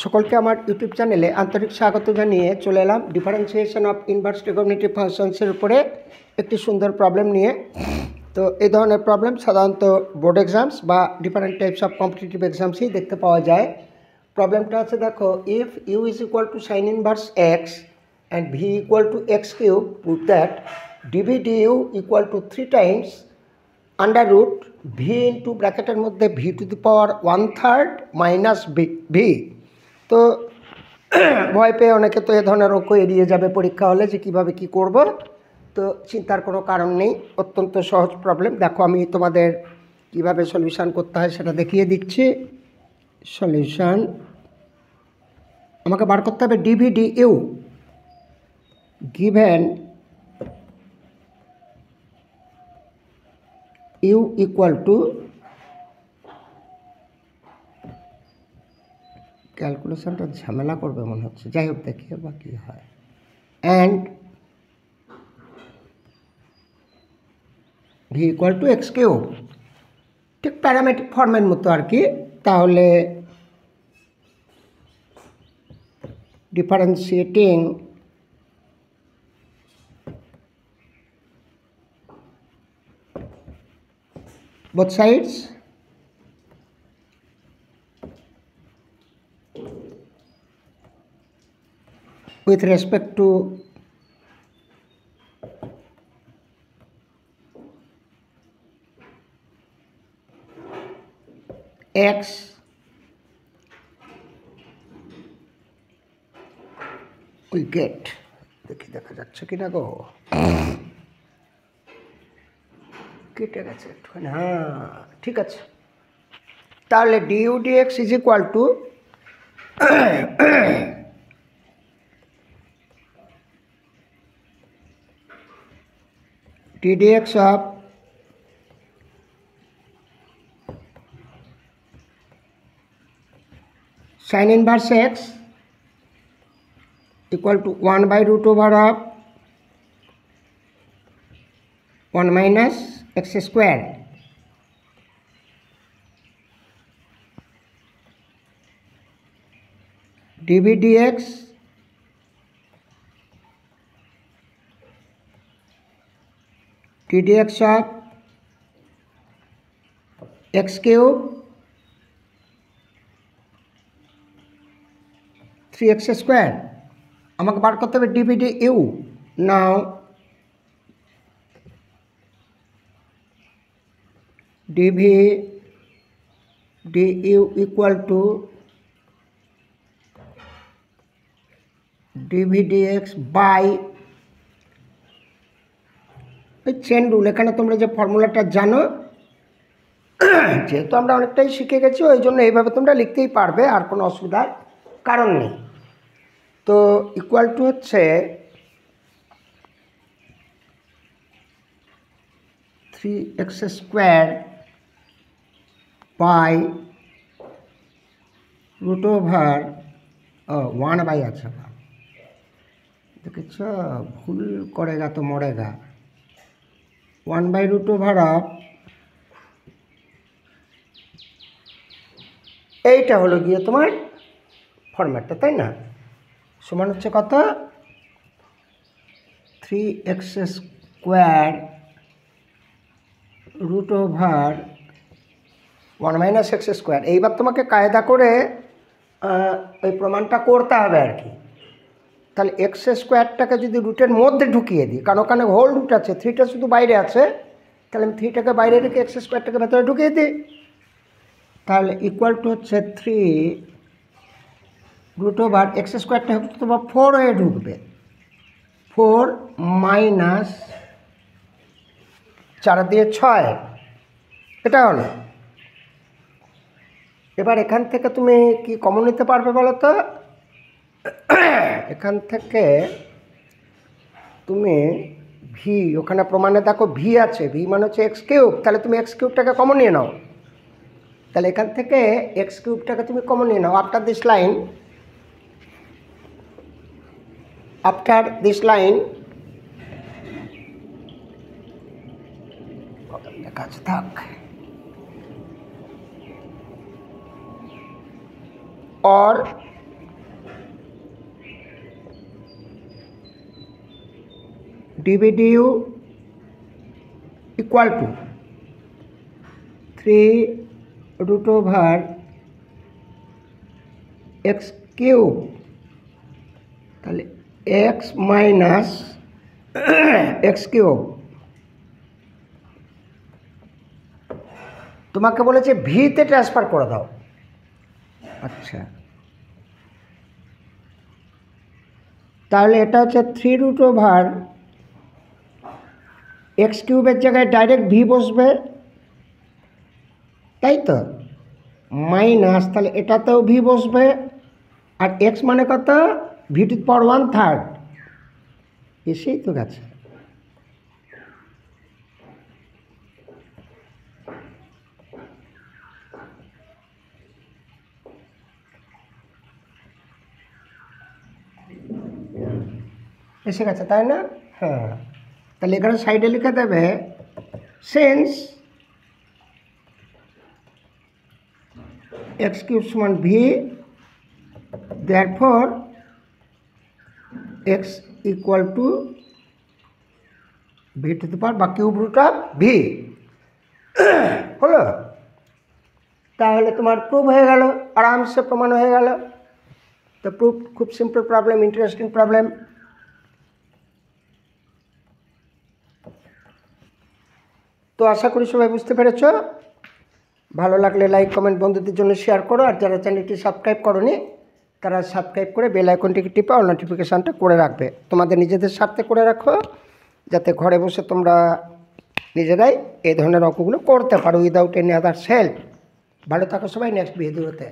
সকলকে আমার ইউটিউব চ্যানেলে আন্তরিক স্বাগত জানিয়ে চলে এলাম ডিফারেন্সিয়েশন অফ ইনভার্স ট্রিগোনোমেট্রিক ফাংশনসের উপরে একটি সুন্দর প্রবলেম নিয়ে। তো এই ধরনের প্রবলেম সাধারণত বোর্ড এক্সামস বা ডিফারেন্ট টাইপস অফ কম্পিটিটিভ এক্সামসেই দেখতে পাওয়া যায়। প্রবলেমটা আছে দেখো, if u is equal to sine inverse x and v equal to x cube, prove that dv du equal to 3 times under root v into ব্র্যাকেটের মধ্যে v to the power 1/3 minus v. তো ভয় পেয়ে অনেকে তো এ ধরনের অঙ্ক এড়িয়ে যাবে পরীক্ষা হলে, যে কীভাবে কী করব। তো চিন্তার কোনো কারণ নেই, অত্যন্ত সহজ প্রবলেম। দেখো আমি তোমাদের কিভাবে সলিউশান করতে হয় সেটা দেখিয়ে দিচ্ছি। সলিউশান আমাকে বার করতে হবে dv du given u equal to, ক্যালকুলেশনটা ঝামেলা করবে মনে হচ্ছে, যাই হোক দেখি বা কী হয়। And v equal to x cube, ঠিক প্যারামেট্রিক ফর্মের মতো আর কি। তাহলে differentiating both sides with respect to x we get, দেখি দেখা যাচ্ছে কিনা গো, কেটে গেছে একটুখানি, হ্যাঁ ঠিক আছে। তাহলে du dx is equal to d dx of sin inverse x equal to 1 by root over of 1 minus x square dv dx d dx of x cube 3x square। আমাকে বার করতে হবে dv du. Now dv du equal to dv dx by এই chain rule. এখানে তোমরা যে ফর্মুলাটা জানো, যেহেতু আমরা অনেকটাই শিখে গেছি, ওই জন্য এইভাবে তোমরা লিখতেই পারবে, আর কোনো অসুবিধার কারণ নেই। তো ইকুয়াল টু হচ্ছে 3x square by root over 1 by, আছে দেখেছ, ভুল করেগা তো মরেগা, 1 বাই রুট ওভার অফ, এইটা হলো গিয়ে তোমার ফরম্যাটটা, তাই না? সমান হচ্ছে কত, 3x square root over 1 minus x square. এইবার তোমাকে কায়দা করে ওই প্রমাণটা করতে হবে আর কি। তাহলে এক্স স্কোয়ারটাকে যদি রুটের মধ্যে ঢুকিয়ে দিই, কারণ ওখানে হোল রুট আছে, 3টা শুধু বাইরে আছে, তাহলে আমি 3টাকে বাইরে রেখে এক্স স্কোয়ারটাকে ভেতরে ঢুকিয়ে দিই। তাহলে ইকুয়াল টু হচ্ছে 3 রুট ওভার এক্স স্কোয়ারটা হচ্ছে তোমার 4 হয়ে ঢুকবে, 4 মাইনাস 4 দিয়ে 6, এটা হলো। এবার এখান থেকে তুমি কি কমন নিতে পারবে বলো তো? এখান থেকে তুমি ভি, ওখানে প্রমাণে দেখো ভি আছে, ভি মানে হচ্ছে এক্স কিউব, তাহলে তুমি এক্স কিউবটাকে কমন নিয়ে নাও। তাহলে এখান থেকে এক্স কিউবটাকে তুমি কমন নিয়ে নাও। আফটার দিস লাইন কাছে থাক, or dv du equal to 3√x cube, তাহলে x মাইনাস এক্স কিউব। তোমাকে বলেছে ভিতে ট্রান্সফার করে দাও। আচ্ছা, তাহলে এটা হচ্ছে 3√x কিউবের জায়গায় ডাইরেক্ট ভি বসবে, তাই তো, মাইনাস, তাহলে এটাতেও ভি বসবে, আর x মানে কত, v⁻⁴ এসেই তো গেছে। এসে গেছে, তাই না? হ্যাঁ, তাহলে এখানে সাইডে লিখে দেবে সিন্স x কিউব সমান v, therefore x equal to v⁻, বা কিউব রুট অফ ভি। হলো? তাহলে তোমার প্রুভ হয়ে গেল, আরামসে প্রমাণ হয়ে গেল। তো প্রুফ খুব সিম্পল প্রবলেম, ইন্টারেস্টিং প্রবলেম। তো আশা করি সবাই বুঝতে পেরেছ। ভালো লাগলে লাইক, কমেন্ট, বন্ধুদের জন্য শেয়ার করো। আর যারা চ্যানেলটি সাবস্ক্রাইব করোনি তারা সাবস্ক্রাইব করে বেল আইকনটিকে টিপে অল নোটিফিকেশানটা করে রাখবে। তোমাদের নিজেদের স্বার্থে করে রাখো, যাতে ঘরে বসে তোমরা নিজেরাই এই ধরনের অঙ্কগুলো করতে পারো উইদাউট এনি আদার্স হেল্প। ভালো থাকো সবাই, নেক্সট ভিডিওতে।